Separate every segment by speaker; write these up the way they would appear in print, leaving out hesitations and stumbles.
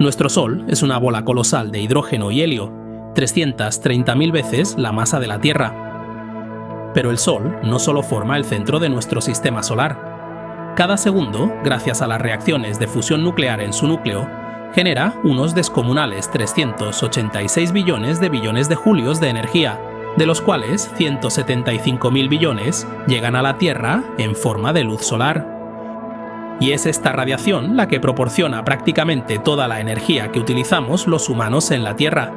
Speaker 1: Nuestro Sol es una bola colosal de hidrógeno y helio, 330.000 veces la masa de la Tierra. Pero el Sol no solo forma el centro de nuestro sistema solar. Cada segundo, gracias a las reacciones de fusión nuclear en su núcleo, genera unos descomunales 386 billones de julios de energía, de los cuales 175.000 billones llegan a la Tierra en forma de luz solar. Y es esta radiación la que proporciona prácticamente toda la energía que utilizamos los humanos en la Tierra.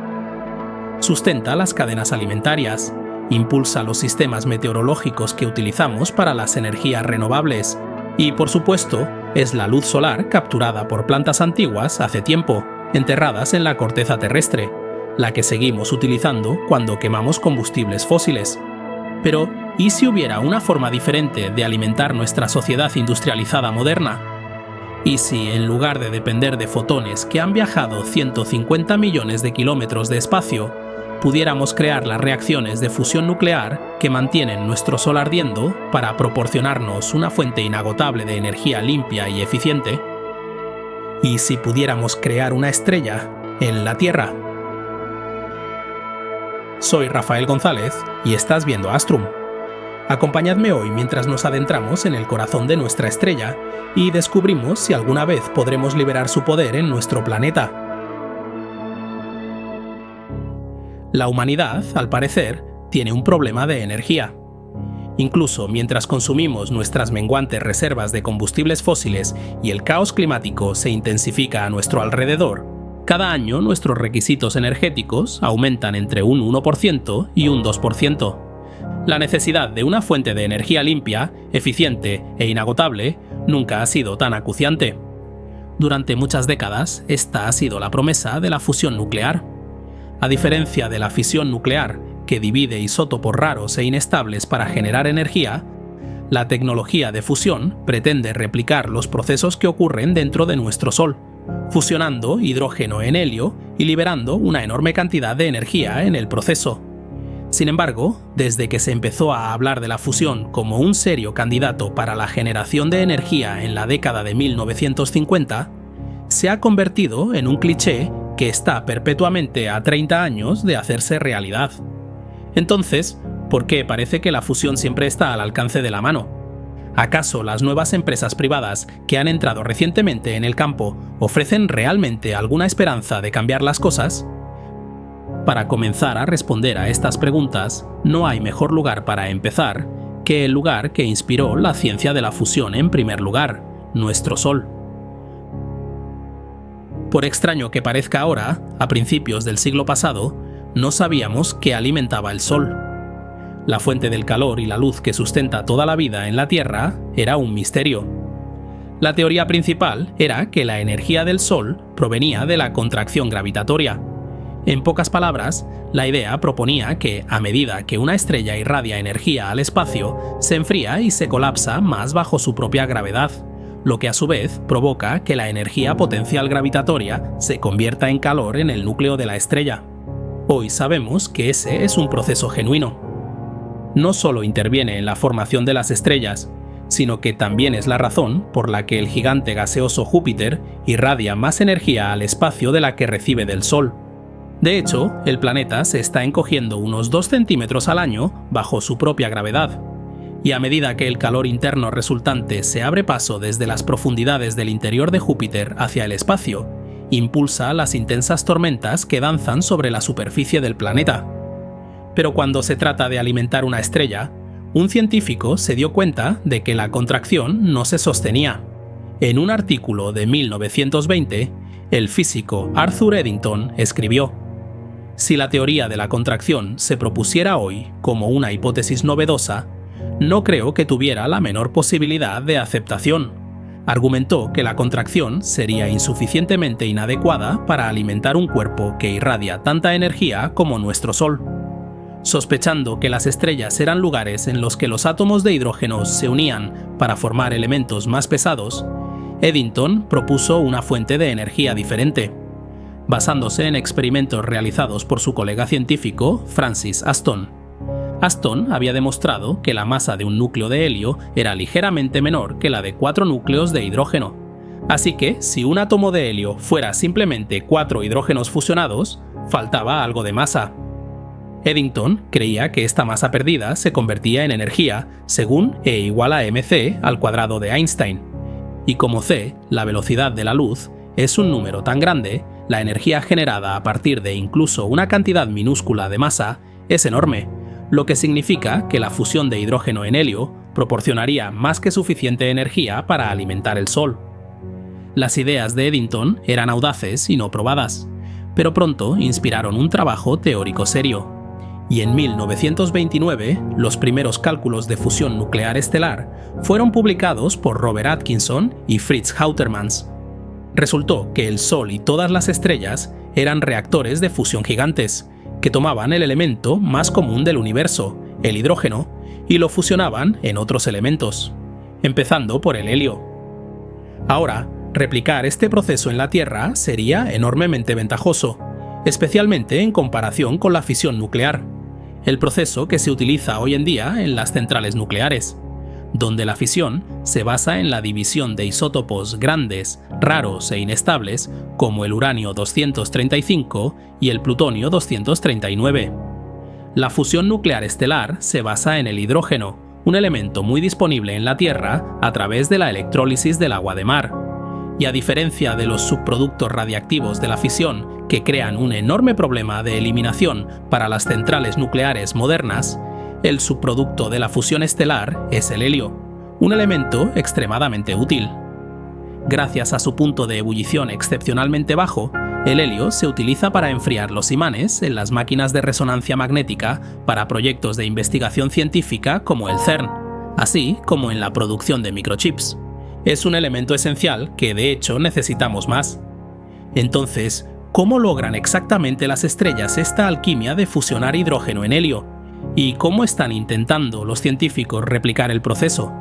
Speaker 1: Sustenta las cadenas alimentarias, impulsa los sistemas meteorológicos que utilizamos para las energías renovables y, por supuesto, es la luz solar capturada por plantas antiguas hace tiempo, enterradas en la corteza terrestre, la que seguimos utilizando cuando quemamos combustibles fósiles. Pero, ¿y si hubiera una forma diferente de alimentar nuestra sociedad industrializada moderna? ¿Y si, en lugar de depender de fotones que han viajado 150 millones de kilómetros de espacio, pudiéramos crear las reacciones de fusión nuclear que mantienen nuestro Sol ardiendo para proporcionarnos una fuente inagotable de energía limpia y eficiente? ¿Y si pudiéramos crear una estrella en la Tierra? Soy Rafael González y estás viendo Astrum. Acompañadme hoy mientras nos adentramos en el corazón de nuestra estrella y descubrimos si alguna vez podremos liberar su poder en nuestro planeta. La humanidad, al parecer, tiene un problema de energía. Incluso mientras consumimos nuestras menguantes reservas de combustibles fósiles y el caos climático se intensifica a nuestro alrededor, cada año nuestros requisitos energéticos aumentan entre un 1% y un 2%. La necesidad de una fuente de energía limpia, eficiente e inagotable nunca ha sido tan acuciante. Durante muchas décadas, esta ha sido la promesa de la fusión nuclear. A diferencia de la fisión nuclear, que divide isótopos raros e inestables para generar energía, la tecnología de fusión pretende replicar los procesos que ocurren dentro de nuestro Sol, fusionando hidrógeno en helio y liberando una enorme cantidad de energía en el proceso. Sin embargo, desde que se empezó a hablar de la fusión como un serio candidato para la generación de energía en la década de 1950, se ha convertido en un cliché que está perpetuamente a 30 años de hacerse realidad. Entonces, ¿por qué parece que la fusión siempre está al alcance de la mano? ¿Acaso las nuevas empresas privadas que han entrado recientemente en el campo ofrecen realmente alguna esperanza de cambiar las cosas? Para comenzar a responder a estas preguntas, no hay mejor lugar para empezar que el lugar que inspiró la ciencia de la fusión en primer lugar, nuestro Sol. Por extraño que parezca ahora, a principios del siglo pasado, no sabíamos qué alimentaba el Sol. La fuente del calor y la luz que sustenta toda la vida en la Tierra era un misterio. La teoría principal era que la energía del Sol provenía de la contracción gravitatoria. En pocas palabras, la idea proponía que, a medida que una estrella irradia energía al espacio, se enfría y se colapsa más bajo su propia gravedad, lo que a su vez provoca que la energía potencial gravitatoria se convierta en calor en el núcleo de la estrella. Hoy sabemos que ese es un proceso genuino. No solo interviene en la formación de las estrellas, sino que también es la razón por la que el gigante gaseoso Júpiter irradia más energía al espacio de la que recibe del Sol. De hecho, el planeta se está encogiendo unos 2 centímetros al año bajo su propia gravedad. Y a medida que el calor interno resultante se abre paso desde las profundidades del interior de Júpiter hacia el espacio, impulsa las intensas tormentas que danzan sobre la superficie del planeta. Pero cuando se trata de alimentar una estrella, un científico se dio cuenta de que la contracción no se sostenía. En un artículo de 1920, el físico Arthur Eddington escribió: «Si la teoría de la contracción se propusiera hoy como una hipótesis novedosa, no creo que tuviera la menor posibilidad de aceptación. Argumentó que la contracción sería insuficientemente inadecuada para alimentar un cuerpo que irradia tanta energía como nuestro Sol. Sospechando que las estrellas eran lugares en los que los átomos de hidrógeno se unían para formar elementos más pesados, Eddington propuso una fuente de energía diferente. Basándose en experimentos realizados por su colega científico Francis Aston. Aston había demostrado que la masa de un núcleo de helio era ligeramente menor que la de 4 núcleos de hidrógeno, Así que, si un átomo de helio fuera simplemente 4 hidrógenos fusionados, faltaba algo de masa. Eddington creía que esta masa perdida se convertía en energía según E igual a mc al cuadrado de Einstein. Y como c, la velocidad de la luz, es un número tan grande, la energía generada a partir de incluso una cantidad minúscula de masa es enorme, lo que significa que la fusión de hidrógeno en helio proporcionaría más que suficiente energía para alimentar el Sol. Las ideas de Eddington eran audaces y no probadas, pero pronto inspiraron un trabajo teórico serio. Y en 1929, los primeros cálculos de fusión nuclear estelar fueron publicados por Robert Atkinson y Fritz Hautermans. Resultó que el Sol y todas las estrellas eran reactores de fusión gigantes, que tomaban el elemento más común del universo, el hidrógeno, y lo fusionaban en otros elementos, empezando por el helio. Ahora, replicar este proceso en la Tierra sería enormemente ventajoso, especialmente en comparación con la fisión nuclear, el proceso que se utiliza hoy en día en las centrales nucleares, donde la fisión se basa en la división de isótopos grandes, raros e inestables como el uranio 235 y el plutonio 239. La fusión nuclear estelar se basa en el hidrógeno, un elemento muy disponible en la Tierra a través de la electrólisis del agua de mar. Y a diferencia de los subproductos radiactivos de la fisión, que crean un enorme problema de eliminación para las centrales nucleares modernas, el subproducto de la fusión estelar es el helio, un elemento extremadamente útil. Gracias a su punto de ebullición excepcionalmente bajo, el helio se utiliza para enfriar los imanes en las máquinas de resonancia magnética para proyectos de investigación científica como el CERN, así como en la producción de microchips. Es un elemento esencial que de hecho necesitamos más. Entonces, ¿cómo logran exactamente las estrellas esta alquimia de fusionar hidrógeno en helio? ¿Y cómo están intentando los científicos replicar el proceso?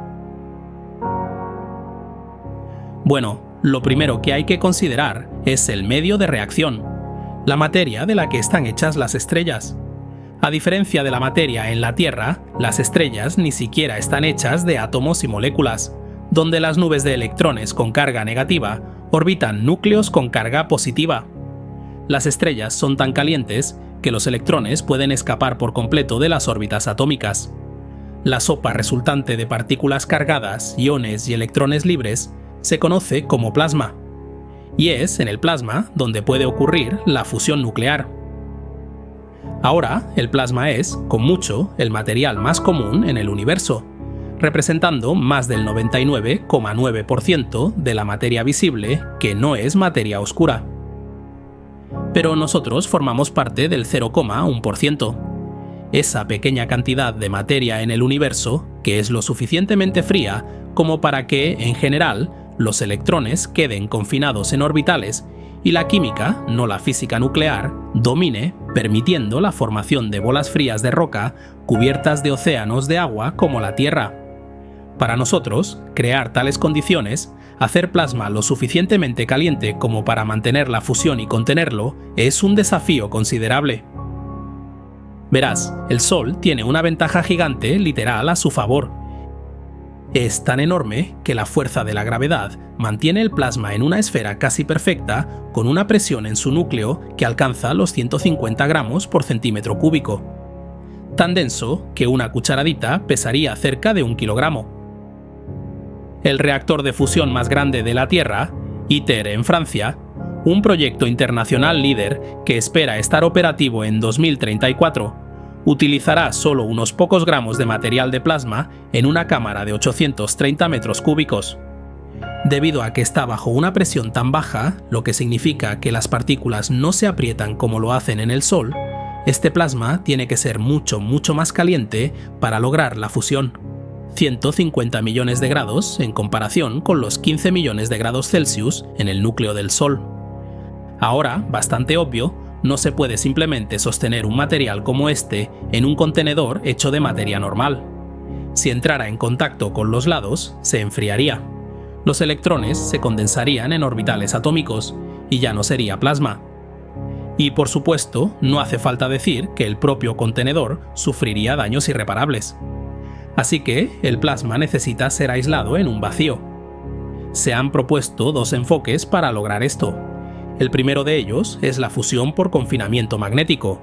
Speaker 1: Bueno, lo primero que hay que considerar es el medio de reacción, la materia de la que están hechas las estrellas. A diferencia de la materia en la Tierra, las estrellas ni siquiera están hechas de átomos y moléculas, donde las nubes de electrones con carga negativa orbitan núcleos con carga positiva. Las estrellas son tan calientes que los electrones pueden escapar por completo de las órbitas atómicas. La sopa resultante de partículas cargadas, iones y electrones libres se conoce como plasma, y es en el plasma donde puede ocurrir la fusión nuclear. Ahora, el plasma es, con mucho, el material más común en el universo, representando más del 99,9% de la materia visible que no es materia oscura. Pero nosotros formamos parte del 0,1%. Esa pequeña cantidad de materia en el universo, que es lo suficientemente fría como para que, en general, los electrones queden confinados en orbitales y la química, no la física nuclear, domine, permitiendo la formación de bolas frías de roca cubiertas de océanos de agua como la Tierra. Para nosotros, crear tales condiciones, hacer plasma lo suficientemente caliente como para mantener la fusión y contenerlo, es un desafío considerable. Verás, el Sol tiene una ventaja gigante literal a su favor. Es tan enorme que la fuerza de la gravedad mantiene el plasma en una esfera casi perfecta con una presión en su núcleo que alcanza los 150 gramos por centímetro cúbico. Tan denso que una cucharadita pesaría cerca de 1 kilogramo. El reactor de fusión más grande de la Tierra, ITER en Francia, un proyecto internacional líder que espera estar operativo en 2034, utilizará solo unos pocos gramos de material de plasma en una cámara de 830 metros cúbicos. Debido a que está bajo una presión tan baja, lo que significa que las partículas no se aprietan como lo hacen en el Sol, este plasma tiene que ser mucho más caliente para lograr la fusión. 150 millones de grados en comparación con los 15 millones de grados Celsius en el núcleo del Sol. Ahora, bastante obvio, no se puede simplemente sostener un material como este en un contenedor hecho de materia normal. Si entrara en contacto con los lados, se enfriaría. Los electrones se condensarían en orbitales atómicos y ya no sería plasma. Y por supuesto, no hace falta decir que el propio contenedor sufriría daños irreparables. Así que el plasma necesita ser aislado en un vacío. se han propuesto dos enfoques para lograr esto. El primero de ellos es la fusión por confinamiento magnético.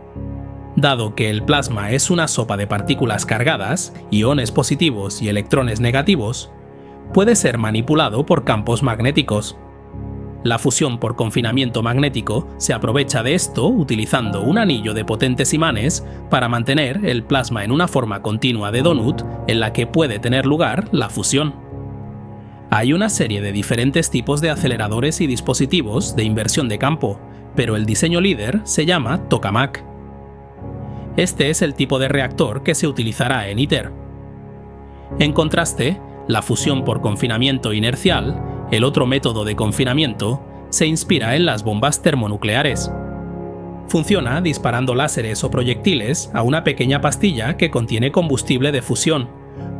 Speaker 1: Dado que el plasma es una sopa de partículas cargadas, iones positivos y electrones negativos, puede ser manipulado por campos magnéticos. La fusión por confinamiento magnético se aprovecha de esto utilizando un anillo de potentes imanes para mantener el plasma en una forma continua de donut en la que puede tener lugar la fusión. Hay una serie de diferentes tipos de aceleradores y dispositivos de inversión de campo, pero el diseño líder se llama tokamak. Este es el tipo de reactor que se utilizará en ITER. En contraste, la fusión por confinamiento inercial, el otro método de confinamiento, se inspira en las bombas termonucleares. Funciona disparando láseres o proyectiles a una pequeña pastilla que contiene combustible de fusión,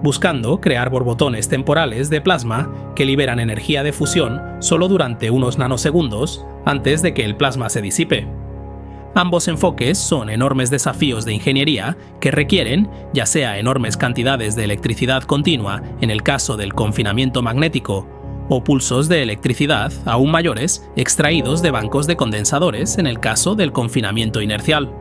Speaker 1: buscando crear borbotones temporales de plasma que liberan energía de fusión solo durante unos nanosegundos antes de que el plasma se disipe. Ambos enfoques son enormes desafíos de ingeniería que requieren ya sea enormes cantidades de electricidad continua en el caso del confinamiento magnético, o pulsos de electricidad aún mayores extraídos de bancos de condensadores en el caso del confinamiento inercial.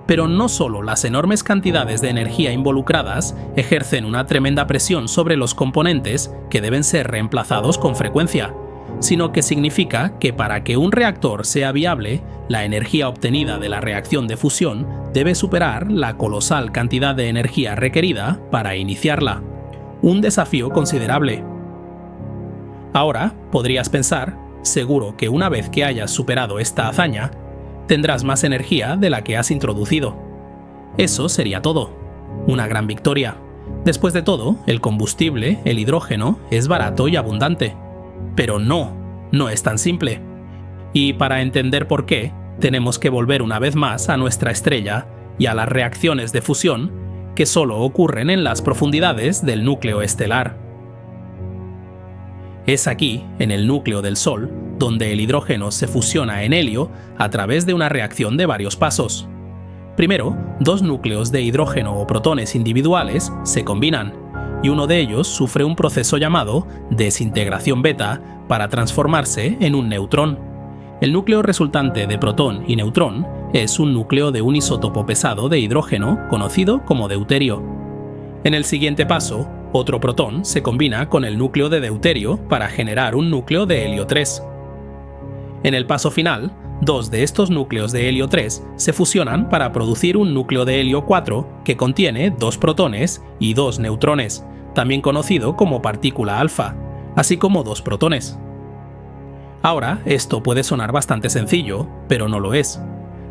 Speaker 1: Pero no solo las enormes cantidades de energía involucradas ejercen una tremenda presión sobre los componentes que deben ser reemplazados con frecuencia, sino que significa que para que un reactor sea viable, la energía obtenida de la reacción de fusión debe superar la colosal cantidad de energía requerida para iniciarla. Un desafío considerable. Ahora, podrías pensar, seguro que una vez que hayas superado esta hazaña, tendrás más energía de la que has introducido. Eso sería todo. Una gran victoria. Después de todo, el combustible, el hidrógeno, es barato y abundante. Pero no es tan simple. Y para entender por qué, tenemos que volver una vez más a nuestra estrella y a las reacciones de fusión que solo ocurren en las profundidades del núcleo estelar. Es aquí, en el núcleo del Sol, donde el hidrógeno se fusiona en helio a través de una reacción de varios pasos. Primero, dos núcleos de hidrógeno o protones individuales se combinan, y uno de ellos sufre un proceso llamado desintegración beta para transformarse en un neutrón. El núcleo resultante de protón y neutrón es un núcleo de un isótopo pesado de hidrógeno conocido como deuterio. En el siguiente paso, otro protón se combina con el núcleo de deuterio para generar un núcleo de helio 3. En el paso final, dos de estos núcleos de helio 3 se fusionan para producir un núcleo de helio 4 que contiene dos protones y dos neutrones, también conocido como partícula alfa, así como dos protones. Ahora, esto puede sonar bastante sencillo, pero no lo es.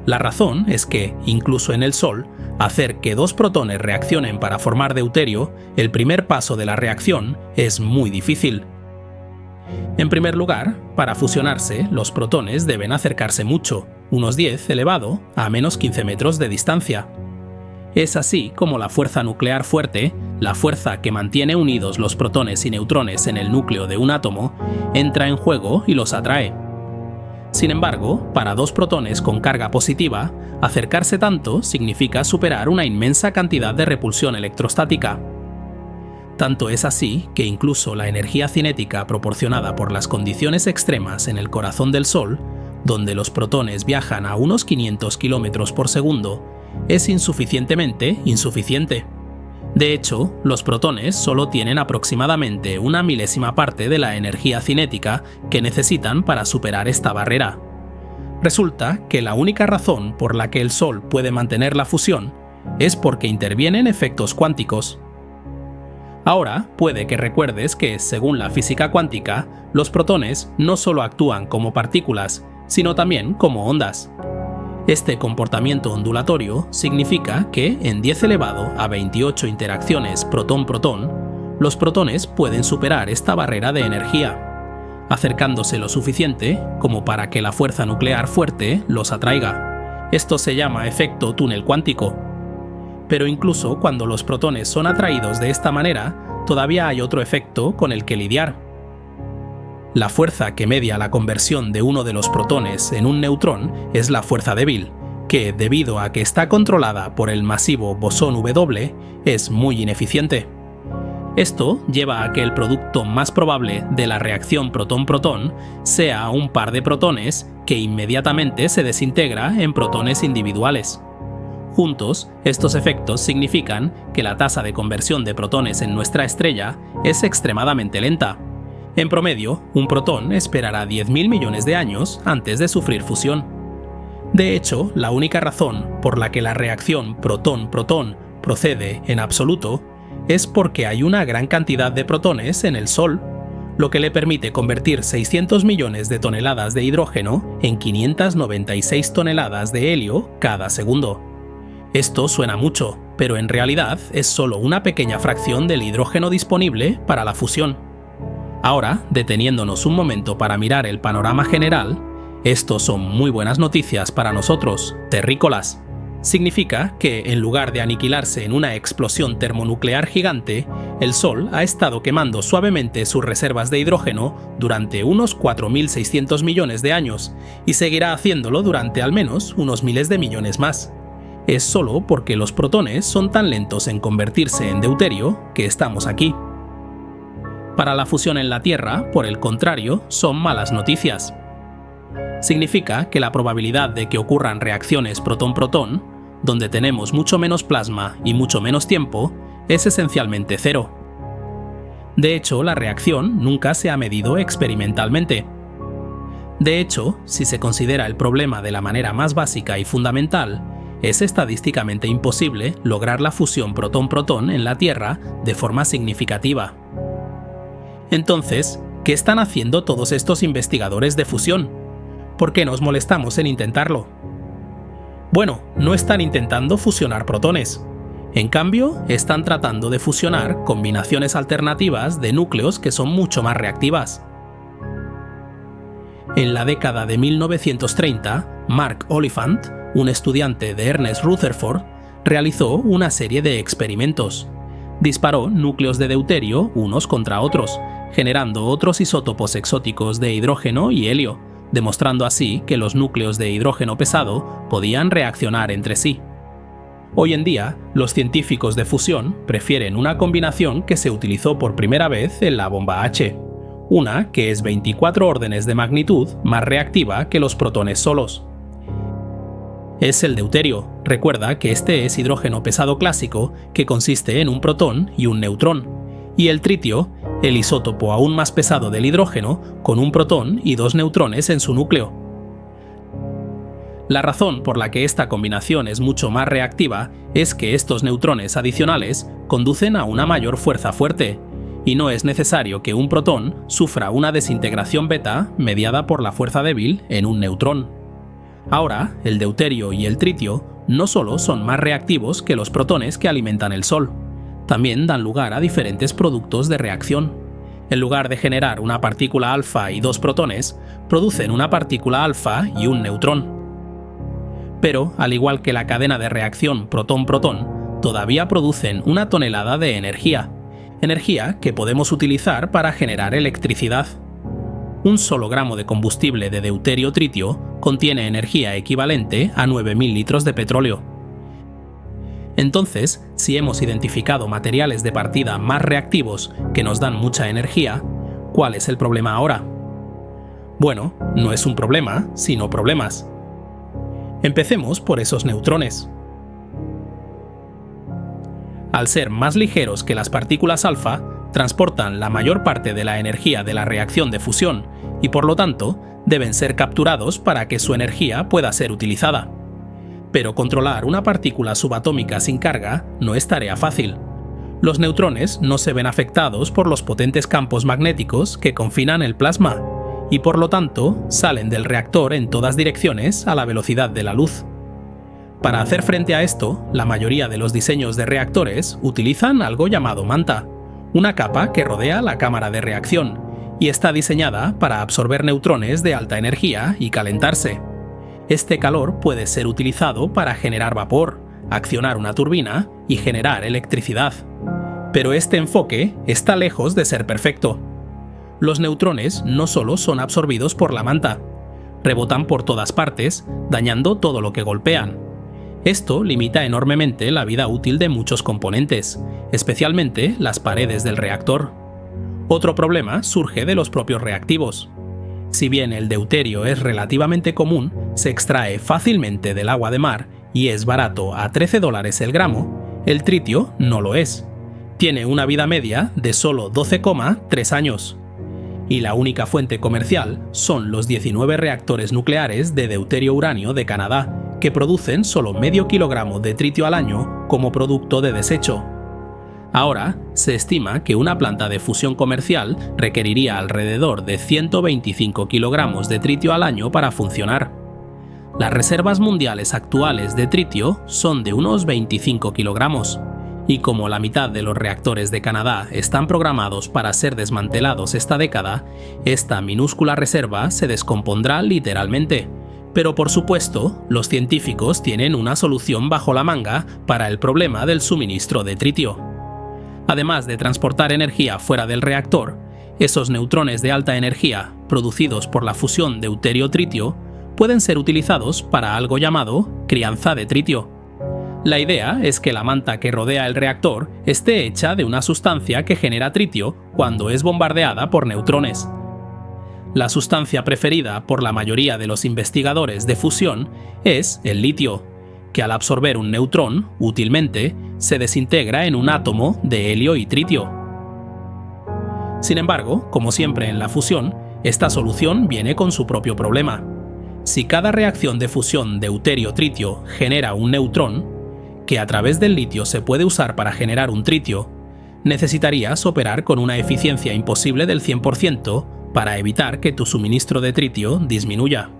Speaker 1: La razón es que, incluso en el Sol, hacer que dos protones reaccionen para formar deuterio, el primer paso de la reacción, es muy difícil. En primer lugar, para fusionarse, los protones deben acercarse mucho, unos 10 elevado a menos 15 metros de distancia. Es así como la fuerza nuclear fuerte, la fuerza que mantiene unidos los protones y neutrones en el núcleo de un átomo, entra en juego y los atrae. Sin embargo, para dos protones con carga positiva, acercarse tanto significa superar una inmensa cantidad de repulsión electrostática. Tanto es así que incluso la energía cinética proporcionada por las condiciones extremas en el corazón del Sol, donde los protones viajan a unos 500 km por segundo, es insuficientemente insuficiente. De hecho, los protones solo tienen aproximadamente una milésima parte de la energía cinética que necesitan para superar esta barrera. Resulta que la única razón por la que el Sol puede mantener la fusión es porque intervienen efectos cuánticos. Ahora, puede que recuerdes que, según la física cuántica, los protones no solo actúan como partículas, sino también como ondas. Este comportamiento ondulatorio significa que, en 10 elevado a 28 interacciones protón-protón, los protones pueden superar esta barrera de energía, acercándose lo suficiente como para que la fuerza nuclear fuerte los atraiga. Esto se llama efecto túnel cuántico. Pero incluso cuando los protones son atraídos de esta manera, todavía hay otro efecto con el que lidiar. La fuerza que media la conversión de uno de los protones en un neutrón es la fuerza débil, que, debido a que está controlada por el masivo bosón W, es muy ineficiente. Esto lleva a que el producto más probable de la reacción protón-protón sea un par de protones que inmediatamente se desintegra en protones individuales. Juntos, estos efectos significan que la tasa de conversión de protones en nuestra estrella es extremadamente lenta. En promedio, un protón esperará 10.000 millones de años antes de sufrir fusión. De hecho, la única razón por la que la reacción protón-protón procede en absoluto es porque hay una gran cantidad de protones en el Sol, lo que le permite convertir 600 millones de toneladas de hidrógeno en 596 toneladas de helio cada segundo. Esto suena mucho, pero en realidad es solo una pequeña fracción del hidrógeno disponible para la fusión. Ahora, deteniéndonos un momento para mirar el panorama general, estos son muy buenas noticias para nosotros, terrícolas. Significa que, en lugar de aniquilarse en una explosión termonuclear gigante, el Sol ha estado quemando suavemente sus reservas de hidrógeno durante unos 4.600 millones de años y seguirá haciéndolo durante al menos unos miles de millones más. Es solo porque los protones son tan lentos en convertirse en deuterio que estamos aquí. Para la fusión en la Tierra, por el contrario, son malas noticias. Significa que la probabilidad de que ocurran reacciones protón-protón, donde tenemos mucho menos plasma y mucho menos tiempo, es esencialmente cero. De hecho, la reacción nunca se ha medido experimentalmente. De hecho, si se considera el problema de la manera más básica y fundamental, es estadísticamente imposible lograr la fusión protón-protón en la Tierra de forma significativa. Entonces, ¿qué están haciendo todos estos investigadores de fusión? ¿Por qué nos molestamos en intentarlo? Bueno, no están intentando fusionar protones. En cambio, están tratando de fusionar combinaciones alternativas de núcleos que son mucho más reactivas. En la década de 1930, Mark Oliphant, un estudiante de Ernest Rutherford, realizó una serie de experimentos. Disparó núcleos de deuterio unos contra otros, generando otros isótopos exóticos de hidrógeno y helio, demostrando así que los núcleos de hidrógeno pesado podían reaccionar entre sí. Hoy en día, los científicos de fusión prefieren una combinación que se utilizó por primera vez en la bomba H, una que es 24 órdenes de magnitud más reactiva que los protones solos. Es el deuterio. Recuerda que este es hidrógeno pesado clásico que consiste en un protón y un neutrón, y el tritio, el isótopo aún más pesado del hidrógeno, con un protón y dos neutrones en su núcleo. La razón por la que esta combinación es mucho más reactiva es que estos neutrones adicionales conducen a una mayor fuerza fuerte, y no es necesario que un protón sufra una desintegración beta mediada por la fuerza débil en un neutrón. Ahora, el deuterio y el tritio no solo son más reactivos que los protones que alimentan el Sol, también dan lugar a diferentes productos de reacción. En lugar de generar una partícula alfa y dos protones, producen una partícula alfa y un neutrón. Pero, al igual que la cadena de reacción protón-protón, todavía producen una tonelada de energía que podemos utilizar para generar electricidad. Un solo gramo de combustible de deuterio-tritio contiene energía equivalente a 9.000 litros de petróleo. Entonces, si hemos identificado materiales de partida más reactivos que nos dan mucha energía, ¿cuál es el problema ahora? Bueno, no es un problema, sino problemas. Empecemos por esos neutrones. Al ser más ligeros que las partículas alfa, transportan la mayor parte de la energía de la reacción de fusión y por lo tanto deben ser capturados para que su energía pueda ser utilizada. Pero controlar una partícula subatómica sin carga no es tarea fácil. Los neutrones no se ven afectados por los potentes campos magnéticos que confinan el plasma y por lo tanto salen del reactor en todas direcciones a la velocidad de la luz. Para hacer frente a esto, la mayoría de los diseños de reactores utilizan algo llamado manta, una capa que rodea la cámara de reacción y está diseñada para absorber neutrones de alta energía y calentarse. Este calor puede ser utilizado para generar vapor, accionar una turbina y generar electricidad. Pero este enfoque está lejos de ser perfecto. Los neutrones no solo son absorbidos por la manta, rebotan por todas partes, dañando todo lo que golpean. Esto limita enormemente la vida útil de muchos componentes, especialmente las paredes del reactor. Otro problema surge de los propios reactivos. Si bien el deuterio es relativamente común, se extrae fácilmente del agua de mar y es barato a $13 el gramo, el tritio no lo es. Tiene una vida media de solo 12,3 años. Y la única fuente comercial son los 19 reactores nucleares de deuterio-uranio de Canadá, que producen solo medio kilogramo de tritio al año como producto de desecho. Ahora, se estima que una planta de fusión comercial requeriría alrededor de 125 kilogramos de tritio al año para funcionar. Las reservas mundiales actuales de tritio son de unos 25 kilogramos, y como la mitad de los reactores de Canadá están programados para ser desmantelados esta década, esta minúscula reserva se descompondrá literalmente. Pero por supuesto, los científicos tienen una solución bajo la manga para el problema del suministro de tritio. Además de transportar energía fuera del reactor, esos neutrones de alta energía, producidos por la fusión deuterio-tritio, pueden ser utilizados para algo llamado crianza de tritio. La idea es que la manta que rodea el reactor esté hecha de una sustancia que genera tritio cuando es bombardeada por neutrones. La sustancia preferida por la mayoría de los investigadores de fusión es el litio, que al absorber un neutrón, útilmente, se desintegra en un átomo de helio y tritio. Sin embargo, como siempre en la fusión, esta solución viene con su propio problema. Si cada reacción de fusión deuterio-tritio genera un neutrón, que a través del litio se puede usar para generar un tritio, necesitarías operar con una eficiencia imposible del 100% para evitar que tu suministro de tritio disminuya.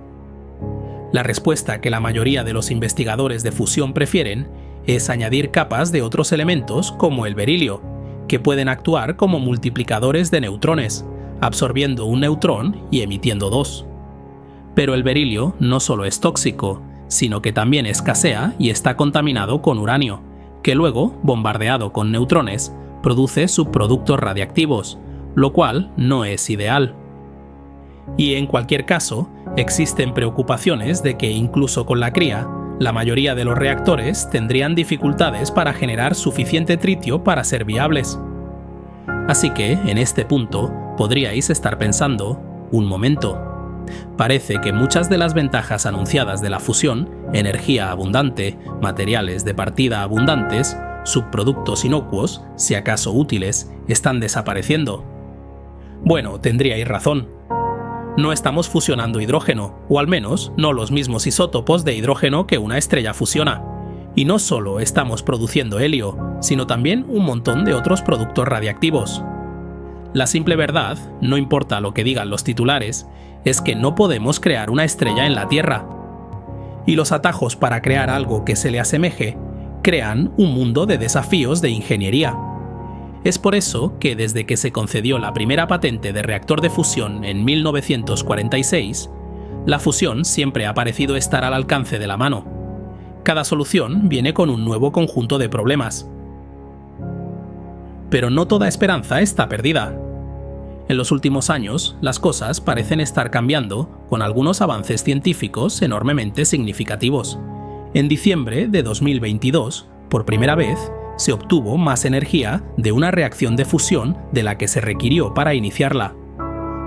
Speaker 1: La respuesta que la mayoría de los investigadores de fusión prefieren es añadir capas de otros elementos como el berilio, que pueden actuar como multiplicadores de neutrones, absorbiendo un neutrón y emitiendo dos. Pero el berilio no solo es tóxico, sino que también escasea y está contaminado con uranio, que luego, bombardeado con neutrones, produce subproductos radiactivos, lo cual no es ideal. Y en cualquier caso, existen preocupaciones de que incluso con la cría, la mayoría de los reactores tendrían dificultades para generar suficiente tritio para ser viables. Así que, en este punto, podríais estar pensando, un momento. Parece que muchas de las ventajas anunciadas de la fusión, energía abundante, materiales de partida abundantes, subproductos inocuos, si acaso útiles, están desapareciendo. Bueno, tendríais razón. No estamos fusionando hidrógeno, o al menos no los mismos isótopos de hidrógeno que una estrella fusiona. Y no solo estamos produciendo helio, sino también un montón de otros productos radiactivos. La simple verdad, no importa lo que digan los titulares, es que no podemos crear una estrella en la Tierra. Y los atajos para crear algo que se le asemeje crean un mundo de desafíos de ingeniería. Es por eso que desde que se concedió la primera patente de reactor de fusión en 1946, la fusión siempre ha parecido estar al alcance de la mano. Cada solución viene con un nuevo conjunto de problemas. Pero no toda esperanza está perdida. En los últimos años, las cosas parecen estar cambiando con algunos avances científicos enormemente significativos. En diciembre de 2022, por primera vez, se obtuvo más energía de una reacción de fusión de la que se requirió para iniciarla.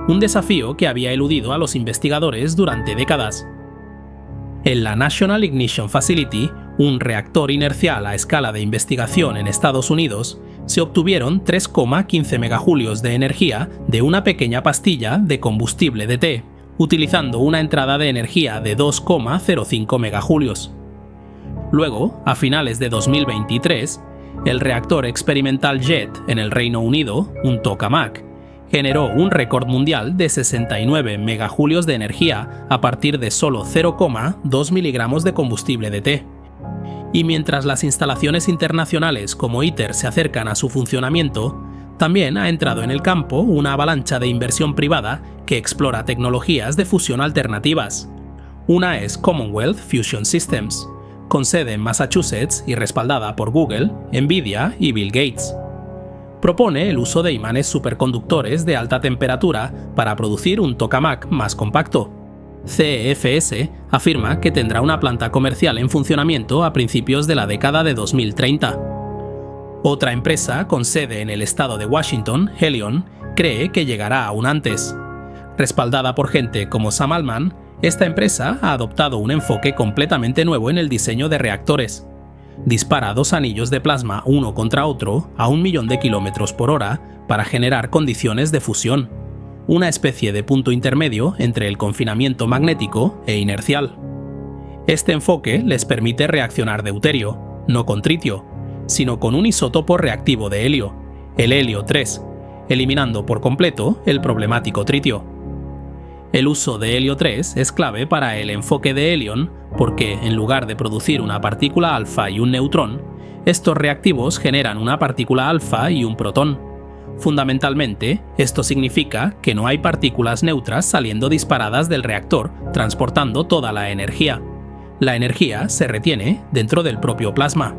Speaker 1: Un desafío que había eludido a los investigadores durante décadas. En la National Ignition Facility, un reactor inercial a escala de investigación en Estados Unidos, se obtuvieron 3,15 megajulios de energía de una pequeña pastilla de combustible de té, utilizando una entrada de energía de 2,05 megajulios. Luego, a finales de 2023, el reactor experimental JET en el Reino Unido, un tokamak, generó un récord mundial de 69 megajulios de energía a partir de solo 0,2 miligramos de combustible de té. Y mientras las instalaciones internacionales como ITER se acercan a su funcionamiento, también ha entrado en el campo una avalancha de inversión privada que explora tecnologías de fusión alternativas. Una es Commonwealth Fusion Systems, con sede en Massachusetts y respaldada por Google, Nvidia y Bill Gates. Propone el uso de imanes superconductores de alta temperatura para producir un tokamak más compacto. CEFS afirma que tendrá una planta comercial en funcionamiento a principios de la década de 2030. Otra empresa con sede en el estado de Washington, Helion, cree que llegará aún antes. Respaldada por gente como Sam Altman, esta empresa ha adoptado un enfoque completamente nuevo en el diseño de reactores. Dispara dos anillos de plasma uno contra otro a 1.000.000 kilómetros por hora para generar condiciones de fusión, una especie de punto intermedio entre el confinamiento magnético e inercial. Este enfoque les permite reaccionar deuterio, no con tritio, sino con un isótopo reactivo de helio, el helio 3, eliminando por completo el problemático tritio. El uso de helio 3 es clave para el enfoque de Helion porque, en lugar de producir una partícula alfa y un neutrón, estos reactivos generan una partícula alfa y un protón. Fundamentalmente, esto significa que no hay partículas neutras saliendo disparadas del reactor transportando toda la energía. La energía se retiene dentro del propio plasma.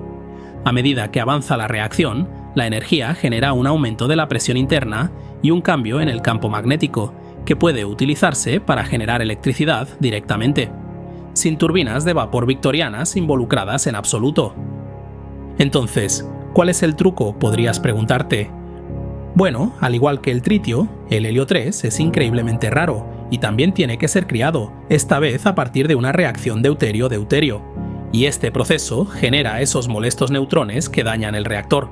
Speaker 1: A medida que avanza la reacción, la energía genera un aumento de la presión interna y un cambio en el campo magnético, que puede utilizarse para generar electricidad directamente, sin turbinas de vapor victorianas involucradas en absoluto. Entonces, ¿cuál es el truco?, podrías preguntarte. Bueno, al igual que el tritio, el helio 3 es increíblemente raro y también tiene que ser criado, esta vez a partir de una reacción deuterio-deuterio, y este proceso genera esos molestos neutrones que dañan el reactor.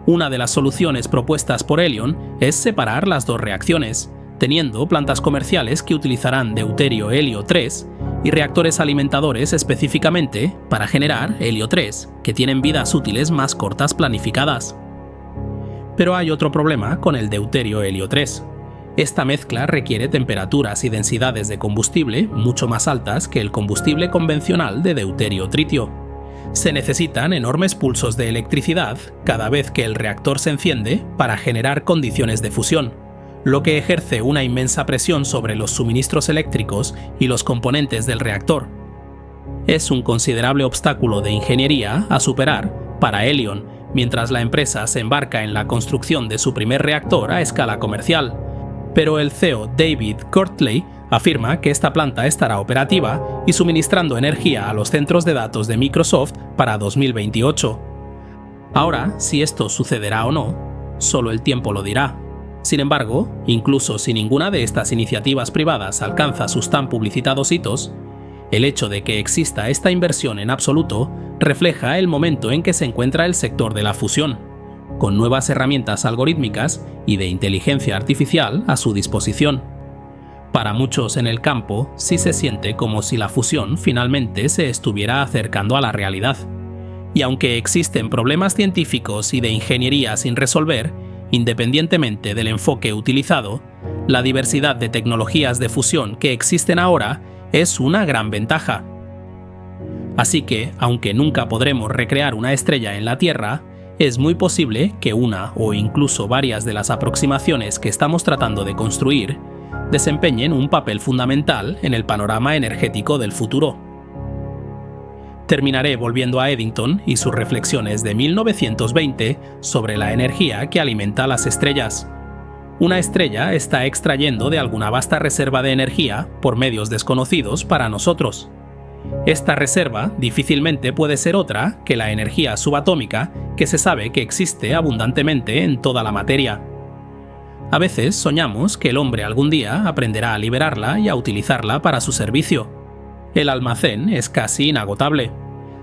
Speaker 1: Una de las soluciones propuestas por Helion es separar las dos reacciones, teniendo plantas comerciales que utilizarán deuterio helio 3 y reactores alimentadores específicamente para generar helio 3, que tienen vidas útiles más cortas planificadas. Pero hay otro problema con el deuterio helio 3. Esta mezcla requiere temperaturas y densidades de combustible mucho más altas que el combustible convencional de deuterio-tritio. Se necesitan enormes pulsos de electricidad cada vez que el reactor se enciende para generar condiciones de fusión, lo que ejerce una inmensa presión sobre los suministros eléctricos y los componentes del reactor. Es un considerable obstáculo de ingeniería a superar para Helion, mientras la empresa se embarca en la construcción de su primer reactor a escala comercial. Pero el CEO David Courtley afirma que esta planta estará operativa y suministrando energía a los centros de datos de Microsoft para 2028. Ahora, si esto sucederá o no, solo el tiempo lo dirá. Sin embargo, incluso si ninguna de estas iniciativas privadas alcanza sus tan publicitados hitos, el hecho de que exista esta inversión en absoluto refleja el momento en que se encuentra el sector de la fusión, con nuevas herramientas algorítmicas y de inteligencia artificial a su disposición. Para muchos en el campo, sí se siente como si la fusión finalmente se estuviera acercando a la realidad. Y aunque existen problemas científicos y de ingeniería sin resolver, independientemente del enfoque utilizado, la diversidad de tecnologías de fusión que existen ahora es una gran ventaja. Así que, aunque nunca podremos recrear una estrella en la Tierra, es muy posible que una o incluso varias de las aproximaciones que estamos tratando de construir desempeñen un papel fundamental en el panorama energético del futuro. Terminaré volviendo a Eddington y sus reflexiones de 1920 sobre la energía que alimenta las estrellas. Una estrella está extrayendo de alguna vasta reserva de energía por medios desconocidos para nosotros. Esta reserva difícilmente puede ser otra que la energía subatómica que se sabe que existe abundantemente en toda la materia. A veces soñamos que el hombre algún día aprenderá a liberarla y a utilizarla para su servicio. El almacén es casi inagotable,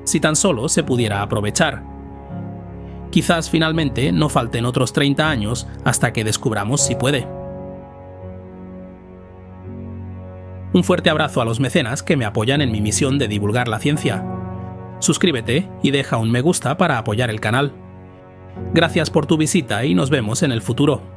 Speaker 1: si tan solo se pudiera aprovechar. Quizás finalmente no falten otros 30 años hasta que descubramos si puede. Un fuerte abrazo a los mecenas que me apoyan en mi misión de divulgar la ciencia. Suscríbete y deja un me gusta para apoyar el canal. Gracias por tu visita y nos vemos en el futuro.